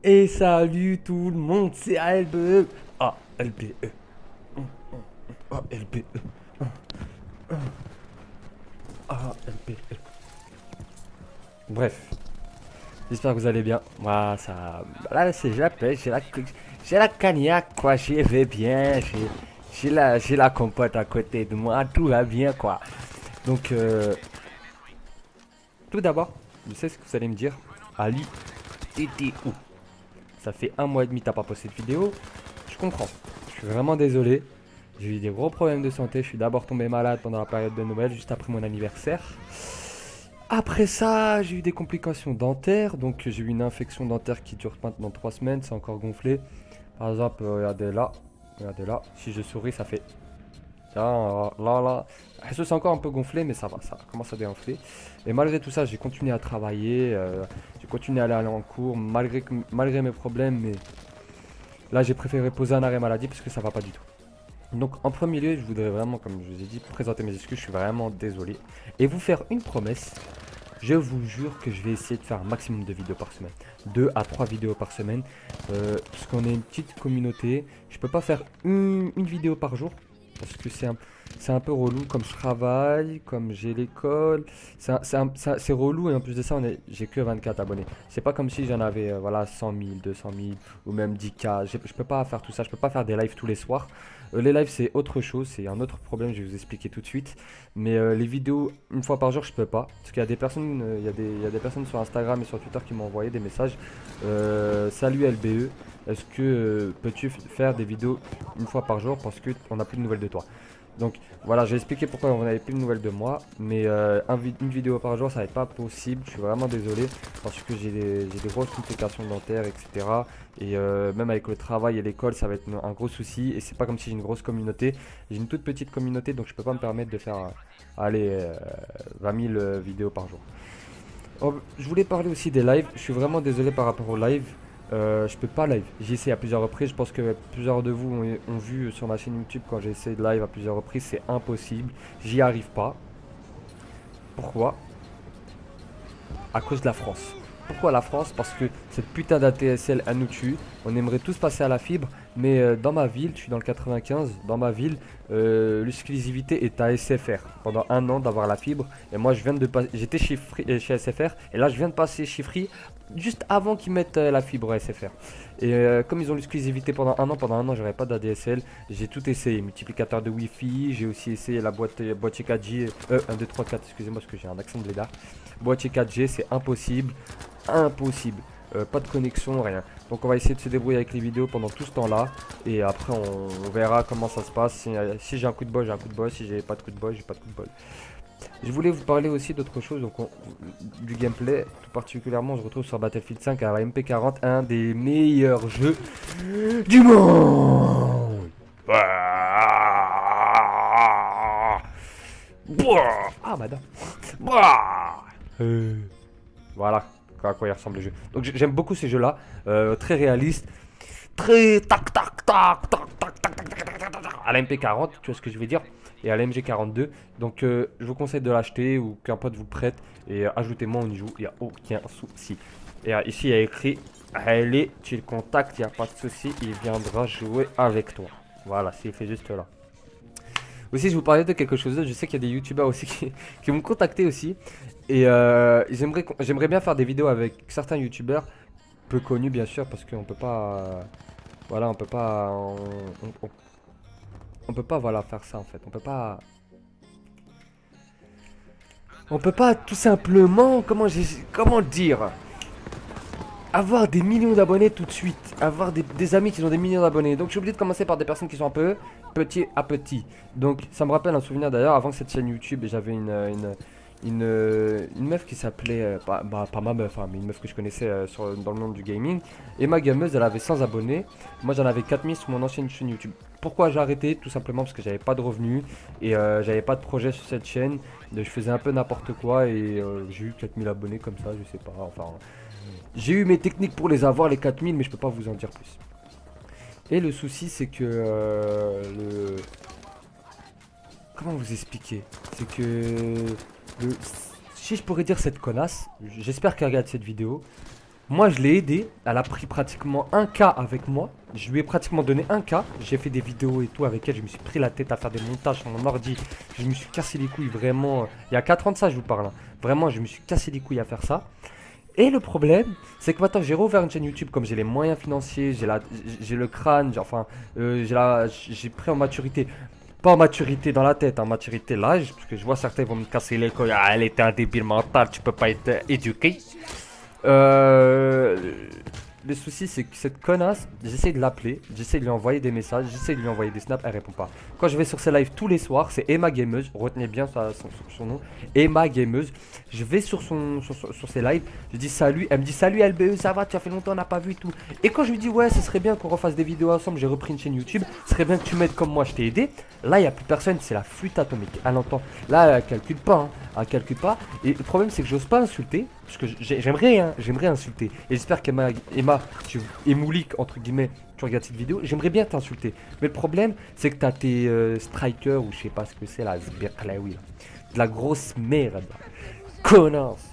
Et salut tout le monde, c'est ALBE. ALBE. ALBE. ALBE. Bref, j'espère que vous allez bien. Moi, ça. Là, c'est j'ai la pêche, j'ai la cagnac, quoi. J'y vais bien. J'ai la compote à côté de moi. Tout va bien, quoi. Donc, tout d'abord, je sais ce que vous allez me dire. Ali, t'étais où? Ça fait un mois et demi que t'as pas posté de vidéo. Je comprends. Je suis vraiment désolé. J'ai eu des gros problèmes de santé. Je suis d'abord tombé malade pendant la période de Noël, juste après mon anniversaire. Après ça, j'ai eu des complications dentaires. Donc, j'ai eu une infection dentaire qui dure maintenant 3 semaines. C'est encore gonflé. Par exemple, regardez là. Regardez là. Si je souris, ça fait. Là, là, là. C'est encore un peu gonflé, mais ça va. Ça commence à dégonfler. Et malgré tout ça, j'ai continué à travailler. J'ai continué à aller en cours. Malgré mes problèmes. Mais là, j'ai préféré poser un arrêt maladie parce que ça va pas du tout. Donc en premier lieu, je voudrais vraiment, comme je vous ai dit, présenter mes excuses, je suis vraiment désolé. Et vous faire une promesse, je vous jure que je vais essayer de faire un maximum de vidéos par semaine. 2 à 3 vidéos par semaine, parce qu'on est une petite communauté. Je peux pas faire une vidéo par jour, parce que c'est un peu relou, comme je travaille, comme j'ai l'école. C'est relou, et en plus de ça, j'ai que 24 abonnés. C'est pas comme si j'en avais voilà, 100 000, 200 000 ou même 10K. Je peux pas faire tout ça, je peux pas faire des lives tous les soirs. Les lives c'est autre chose, c'est un autre problème, je vais vous expliquer tout de suite. Mais les vidéos une fois par jour je peux pas. Parce qu'il y a des personnes, il y a des personnes sur Instagram et sur Twitter qui m'ont envoyé des messages. Salut LBE, est-ce que peux-tu faire des vidéos une fois par jour parce qu'on n'a plus de nouvelles de toi? Donc voilà, j'ai expliqué pourquoi on n'avait plus de nouvelles de moi, mais une vidéo par jour ça va être pas possible, je suis vraiment désolé parce que j'ai des grosses complications dentaires, etc. Et même avec le travail et l'école ça va être un gros souci et c'est pas comme si j'ai une grosse communauté, j'ai une toute petite communauté donc je peux pas me permettre de faire allez, 20 000 vidéos par jour. Oh, je voulais parler aussi des lives. Je suis vraiment désolé par rapport aux lives. Je peux pas live. J'ai essayé à plusieurs reprises. Je pense que plusieurs de vous ont vu sur ma chaîne YouTube quand j'ai essayé de live à plusieurs reprises. C'est impossible. J'y arrive pas. Pourquoi? À cause de la France. Pourquoi la France? Parce que cette putain d'ATSL elle nous tue. On aimerait tous passer à la fibre, mais dans ma ville, je suis dans le 95, dans ma ville, l'exclusivité est à SFR. Pendant un an d'avoir la fibre, et moi je viens de passer, j'étais chez SFR, et là je viens de passer chez Free juste avant qu'ils mettent la fibre à SFR. Et comme ils ont l'exclusivité pendant un an, j'avais pas d'ADSL, j'ai tout essayé, multiplicateur de Wi-Fi, j'ai aussi essayé la boîtier 4G, 1, 2, 3, 4, excusez-moi parce que j'ai un accent de blédard. Boîtier 4G, c'est impossible. Impossible. Pas de connexion, rien. Donc on va essayer de se débrouiller avec les vidéos pendant tout ce temps-là. Et après on verra comment ça se passe. Si j'ai un coup de bol, j'ai un coup de bol. Si j'ai pas de coup de bol, j'ai pas de coup de bol. Je voulais vous parler aussi d'autre chose, donc du gameplay. Tout particulièrement, on se retrouve sur Battlefield 5 à la MP40, un des meilleurs jeux du monde. Ah madame. Voilà à quoi il ressemble le jeu. Donc j'aime beaucoup ces jeux-là, très réalistes, très tac tac tac tac tac tac tac tac tac tac à la MP40, tu vois ce que je veux dire, et à la MG42. Donc je vous conseille de l'acheter ou qu'un pote vous le prête et ajoutez-moi, on y joue, il n'y a aucun souci. Et ici il y a écrit, allez, tu le contactes, il n'y a pas de souci, il viendra jouer avec toi. Voilà, s'il fait juste là. Aussi, je vous parlais de quelque chose d'autre. Je sais qu'il y a des youtubeurs aussi qui m'ont contacté aussi. Et j'aimerais bien faire des vidéos avec certains youtubeurs, peu connus bien sûr, parce qu'on peut pas. Voilà, on peut pas. On peut pas voilà, faire ça en fait. On peut pas. On peut pas tout simplement. Comment dire? Avoir des millions d'abonnés tout de suite. Avoir des amis qui ont des millions d'abonnés. Donc je suis obligé de commencer par des personnes qui sont un peu petit à petit. Donc ça me rappelle un souvenir d'ailleurs. Avant cette chaîne YouTube, j'avais une meuf qui s'appelait, pas ma meuf, hein, mais une meuf que je connaissais dans le monde du gaming. Et ma gameuse, elle avait 100 abonnés. Moi, j'en avais 4000 sur mon ancienne chaîne YouTube. Pourquoi j'ai arrêté? Tout simplement parce que j'avais pas de revenus et j'avais pas de projet sur cette chaîne. Je faisais un peu n'importe quoi et j'ai eu 4000 abonnés comme ça, je sais pas. Enfin, j'ai eu mes techniques pour les avoir, les 4000, mais je peux pas vous en dire plus. Et le souci, c'est que comment vous expliquer? C'est que si je pourrais dire cette connasse, j'espère qu'elle regarde cette vidéo. Moi, je l'ai aidé. Elle a pris pratiquement 1K avec moi. Je lui ai pratiquement donné 1K. J'ai fait des vidéos et tout avec elle. Je me suis pris la tête à faire des montages sur mon ordi. Je me suis cassé les couilles vraiment. Il y a 4 ans de ça, je vous parle, hein. Vraiment, je me suis cassé les couilles à faire ça. Et le problème, c'est que maintenant j'ai rouvert une chaîne YouTube comme j'ai les moyens financiers, j'ai le crâne, j'ai pris en maturité. Pas en maturité dans la tête, en maturité l'âge, parce que je vois certains vont me casser les couilles. Ah, elle était un débile mental, tu peux pas être éduqué. Euh, le souci, c'est que cette connasse, j'essaie de l'appeler, j'essaie de lui envoyer des messages, j'essaie de lui envoyer des snaps, elle répond pas. Quand je vais sur ses lives tous les soirs, c'est Emma Gameuse, retenez bien son nom, Emma Gameuse. Je vais sur ses lives, je dis salut, elle me dit salut LBE, ça va, tu as fait longtemps, on n'a pas vu et tout. Et quand je lui dis ouais, ce serait bien qu'on refasse des vidéos ensemble, j'ai repris une chaîne YouTube, ce serait bien que tu m'aides comme moi, je t'ai aidé. Là, il n'y a plus personne, c'est la flûte atomique, elle entend. Là, elle calcule pas, hein. Elle calcule pas. Et le problème, c'est que j'ose pas insulter. Parce que j'aimerais insulter. Et j'espère qu'Emma, et Moulik, entre guillemets, tu regardes cette vidéo. J'aimerais bien t'insulter. Mais le problème, c'est que t'as tes strikers, ou je sais pas ce que c'est, là, Zberklaoui, là. De la grosse merde. Connasse.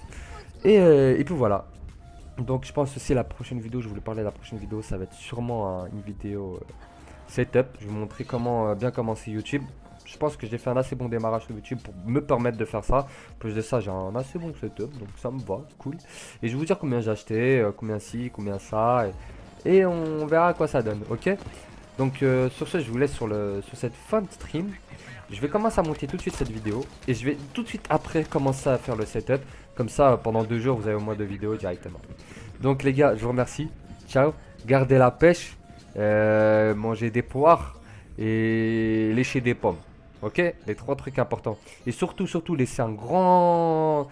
Et puis voilà. Donc je pense aussi la prochaine vidéo, je voulais parler de la prochaine vidéo, ça va être sûrement une vidéo setup. Je vais vous montrer comment bien commencer YouTube. Je pense que j'ai fait un assez bon démarrage sur YouTube pour me permettre de faire ça. En plus de ça, j'ai un assez bon setup, donc ça me va, cool. Et je vais vous dire combien j'ai acheté, combien ci, combien ça, et on verra à quoi ça donne, ok? Donc sur ce, je vous laisse sur cette fin de stream. Je vais commencer à monter tout de suite cette vidéo, et je vais tout de suite après commencer à faire le setup. Comme ça, pendant 2 jours, vous avez au moins 2 vidéos directement. Donc les gars, je vous remercie. Ciao, gardez la pêche, mangez des poires et léchez des pommes. Ok, les 3 trucs importants. Et surtout, laissez un grand...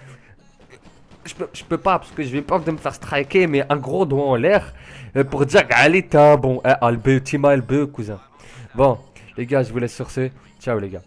Je peux pas, parce que je vais peur de me faire striker, mais un gros doigt en l'air pour dire, allez, t'es un bon. Albe, Tima, Albe, cousin. Bon, les gars, je vous laisse sur ce. Ciao, les gars.